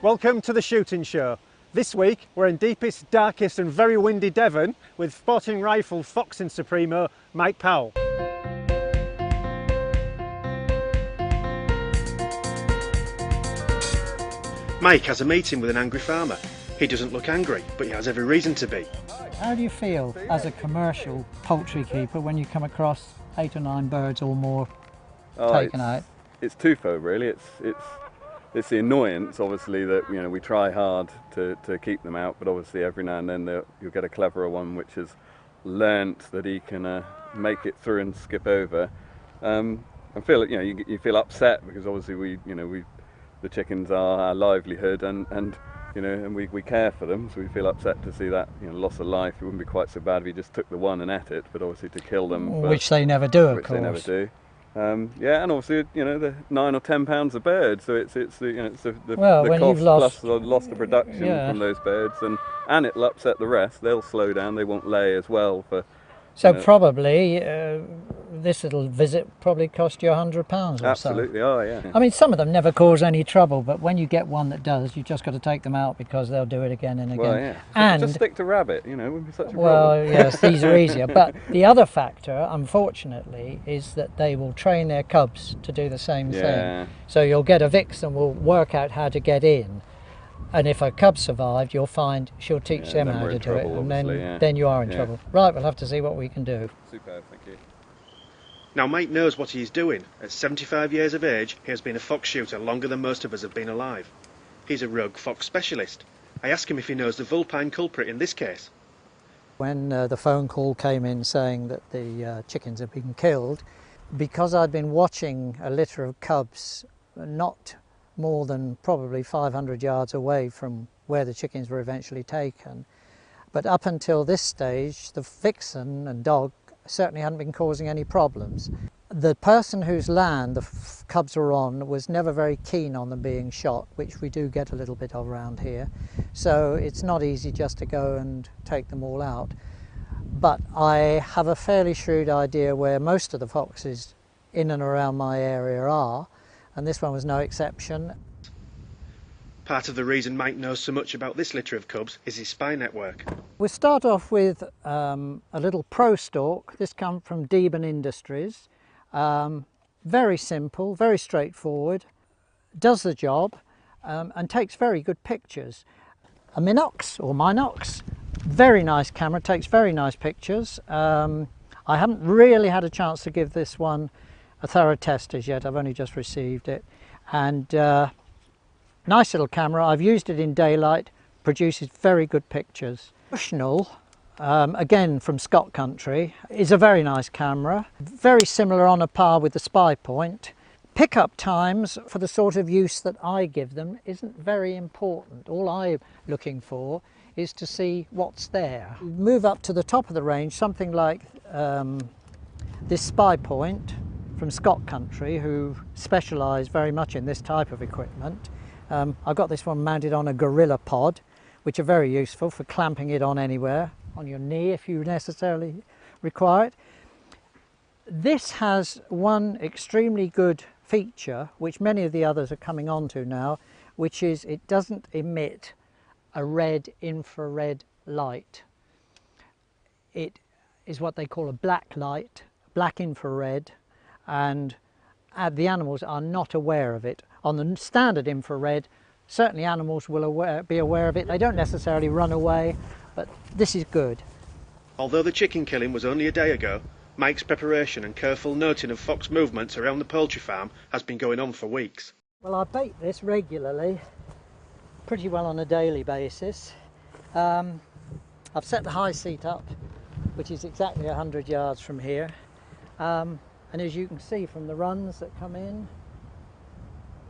Welcome to the shooting show. This week we're in deepest, darkest and very windy Devon with sporting rifle foxing supremo Mike Powell. Mike has a meeting with an angry farmer. He doesn't look angry, but he has every reason to be. How do you feel as a commercial poultry keeper when you come across 8 or 9 birds or more taken out? It's twofold really. It's the annoyance, obviously, that we try hard to keep them out, but obviously every now and then you'll get a cleverer one which has learnt that he can make it through and skip over. And feel you feel upset because obviously the chickens are our livelihood and we care for them, so we feel upset to see that loss of life. It wouldn't be quite so bad if you just took the one and ate it, but obviously to kill them, which they never do, of course. They never do. And obviously, the 9 or 10 pounds a bird, so it's the cost plus the loss of production from those birds, and it'll upset the rest. They'll slow down. They won't lay as well for. So probably this little visit probably cost you £100 or so. Absolutely, oh yeah. I mean, some of them never cause any trouble, but when you get one that does, you just got to take them out because they'll do it again and again. Well, yeah. And just stick to rabbit, it wouldn't be such a problem. Well, yes, these are easier. But the other factor, unfortunately, is that they will train their cubs to do the same thing. So you'll get a vixen will work out how to get in. And if a cub survived, you'll find she'll teach them how to do it, and then you are in trouble. Right, we'll have to see what we can do. Superb, thank you. Now Mike knows what he's doing. At 75 years of age, he has been a fox shooter longer than most of us have been alive. He's a rogue fox specialist. I ask him if he knows the vulpine culprit in this case. When the phone call came in saying that the chickens had been killed, because I'd been watching a litter of cubs not more than probably 500 yards away from where the chickens were eventually taken. But up until this stage, the vixen and dog certainly hadn't been causing any problems. The person whose land the cubs were on was never very keen on them being shot, which we do get a little bit of around here. So it's not easy just to go and take them all out. But I have a fairly shrewd idea where most of the foxes in and around my area are, and this one was no exception. Part of the reason Mike knows so much about this litter of cubs is his spy network. We'll start off with a little pro stalk. This comes from Devon Industries. Very simple, very straightforward, does the job and takes very good pictures. A Minox, very nice camera, takes very nice pictures. I haven't really had a chance to give this one a thorough test as yet. I've only just received it, and nice little camera. I've used it in daylight, produces very good pictures. Bushnell, again from Scott Country, is a very nice camera, very similar on a par with the Spy Point. Pickup times for the sort of use that I give them isn't very important. All I'm looking for is to see what's there. Move up to the top of the range, something like this Spy Point from Scott Country, who specialise very much in this type of equipment. I've got this one mounted on a gorilla pod, which are very useful for clamping it on anywhere, on your knee if you necessarily require it. This has one extremely good feature, which many of the others are coming on to now, which is it doesn't emit a red infrared light. It is what they call a black light, black infrared, and the animals are not aware of it. On the standard infrared, certainly animals will be aware of it. They don't necessarily run away, but this is good. Although the chicken killing was only a day ago, Mike's preparation and careful noting of fox movements around the poultry farm has been going on for weeks. Well, I bait this regularly, pretty well on a daily basis. I've set the high seat up, which is exactly 100 yards from here. And as you can see from the runs that come in,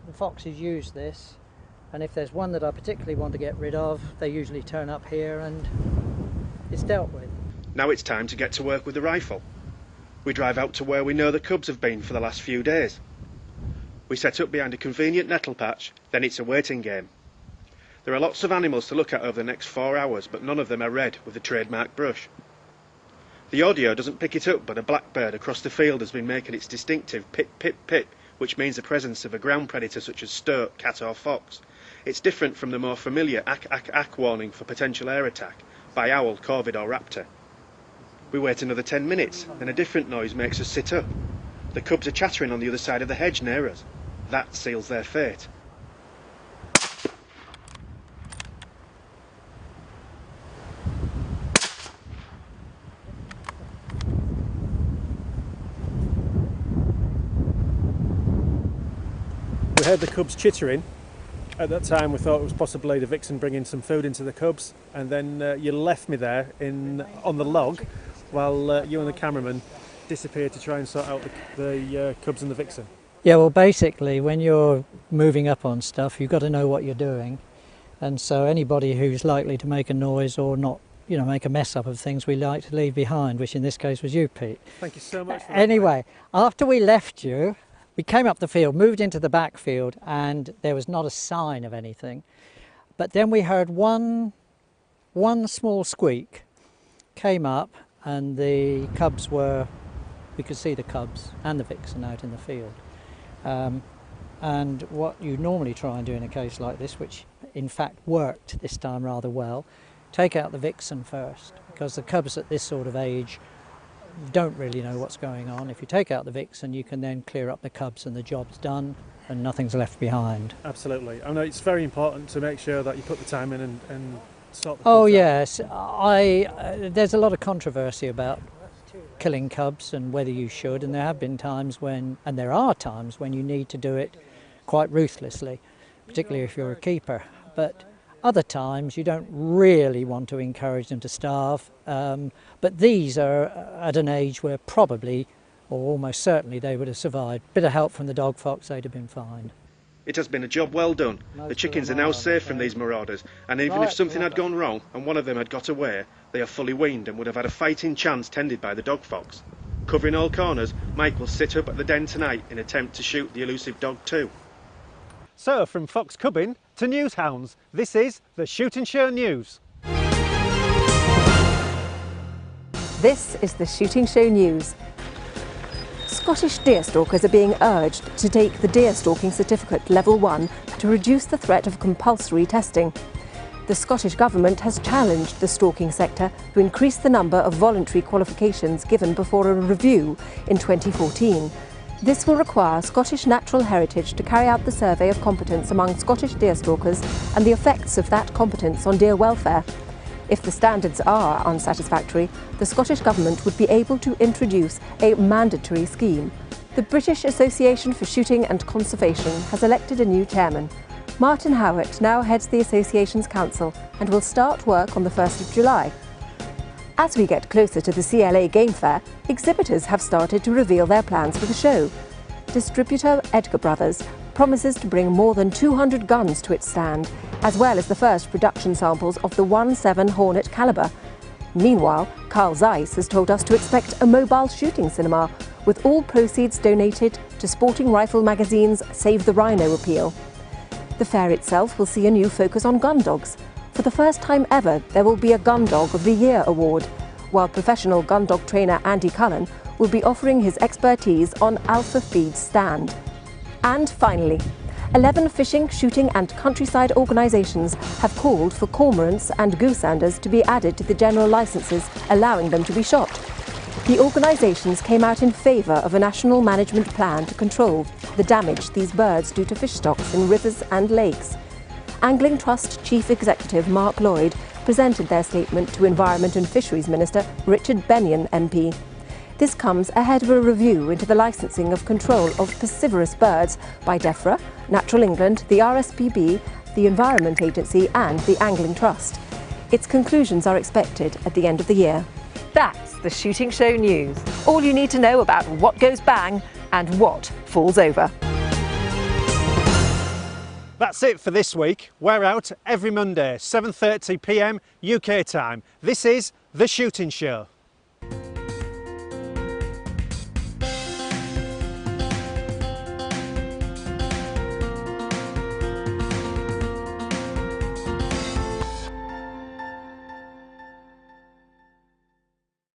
the foxes use this, and if there's one that I particularly want to get rid of, they usually turn up here and it's dealt with. Now it's time to get to work with the rifle. We drive out to where we know the cubs have been for the last few days. We set up behind a convenient nettle patch, then it's a waiting game. There are lots of animals to look at over the next 4 hours, but none of them are red with the trademark brush. The audio doesn't pick it up, but a blackbird across the field has been making its distinctive pip pip pip, which means the presence of a ground predator such as stoat, cat or fox. It's different from the more familiar ack ack ack warning for potential air attack by owl, corvid or raptor. We wait another 10 minutes, then a different noise makes us sit up. The cubs are chattering on the other side of the hedge near us. That seals their fate. We heard the cubs chittering. At that time we thought it was possibly the vixen bringing some food into the cubs, and then you left me there on the log while you and the cameraman disappeared to try and sort out the cubs and the vixen. Yeah, well basically when you're moving up on stuff you've got to know what you're doing, and so anybody who's likely to make a noise or not, make a mess up of things we like to leave behind, which in this case was you, Pete. Thank you so much for that. Anyway, after we left you, we came up the field, moved into the backfield, and there was not a sign of anything. But then we heard one small squeak, came up, and we could see the cubs and the vixen out in the field. And what you normally try and do in a case like this, which in fact worked this time rather well, take out the vixen first, because the cubs at this sort of age don't really know what's going on. If you take out the vixen, you can then clear up the cubs and the job's done and nothing's left behind. Absolutely. I know it's very important to make sure that you put the time in and sort the cubs Oh out. yes, there's a lot of controversy about killing cubs and whether you should, and there have been times when, and there are times when you need to do it quite ruthlessly, particularly if you're a keeper. But other times you don't really want to encourage them to starve, but these are at an age where probably, or almost certainly, they would have survived. Bit of help from the dog fox, they'd have been fine. It has been a job well done. The chickens are now safe from these marauders, and even if something had gone wrong and one of them had got away, they are fully weaned and would have had a fighting chance tended by the dog fox. Covering all corners, Mike will sit up at the den tonight in attempt to shoot the elusive dog too. So from fox cubbing to news hounds, this is the Shoot and Show News. This is the Shooting Show News. Scottish deer stalkers are being urged to take the Deer Stalking Certificate Level 1 to reduce the threat of compulsory testing. The Scottish Government has challenged the stalking sector to increase the number of voluntary qualifications given before a review in 2014. This will require Scottish Natural Heritage to carry out the survey of competence among Scottish deer stalkers and the effects of that competence on deer welfare. If the standards are unsatisfactory, the Scottish Government would be able to introduce a mandatory scheme. The British Association for Shooting and Conservation has elected a new chairman. Martin Howitt now heads the association's council and will start work on the 1st of July. As we get closer to the CLA Game Fair, exhibitors have started to reveal their plans for the show. Distributor Edgar Brothers promises to bring more than 200 guns to its stand, as well as the first production samples of the 1.7 Hornet caliber. Meanwhile, Carl Zeiss has told us to expect a mobile shooting cinema, with all proceeds donated to Sporting Rifle magazine's Save the Rhino appeal. The fair itself will see a new focus on gun dogs. For the first time ever, there will be a Gun Dog of the Year award, while professional gun dog trainer Andy Cullen will be offering his expertise on Alpha Feed's stand. And finally, 11 fishing, shooting and countryside organisations have called for cormorants and gooseanders to be added to the general licences, allowing them to be shot. The organisations came out in favour of a national management plan to control the damage these birds do to fish stocks in rivers and lakes. Angling Trust Chief Executive Mark Lloyd presented their statement to Environment and Fisheries Minister Richard Bennion MP. This comes ahead of a review into the licensing of control of piscivorous birds by DEFRA, Natural England, the RSPB, the Environment Agency and the Angling Trust. Its conclusions are expected at the end of the year. That's the Shooting Show News. All you need to know about what goes bang and what falls over. That's it for this week. We're out every Monday, 7:30 p.m. UK time. This is The Shooting Show.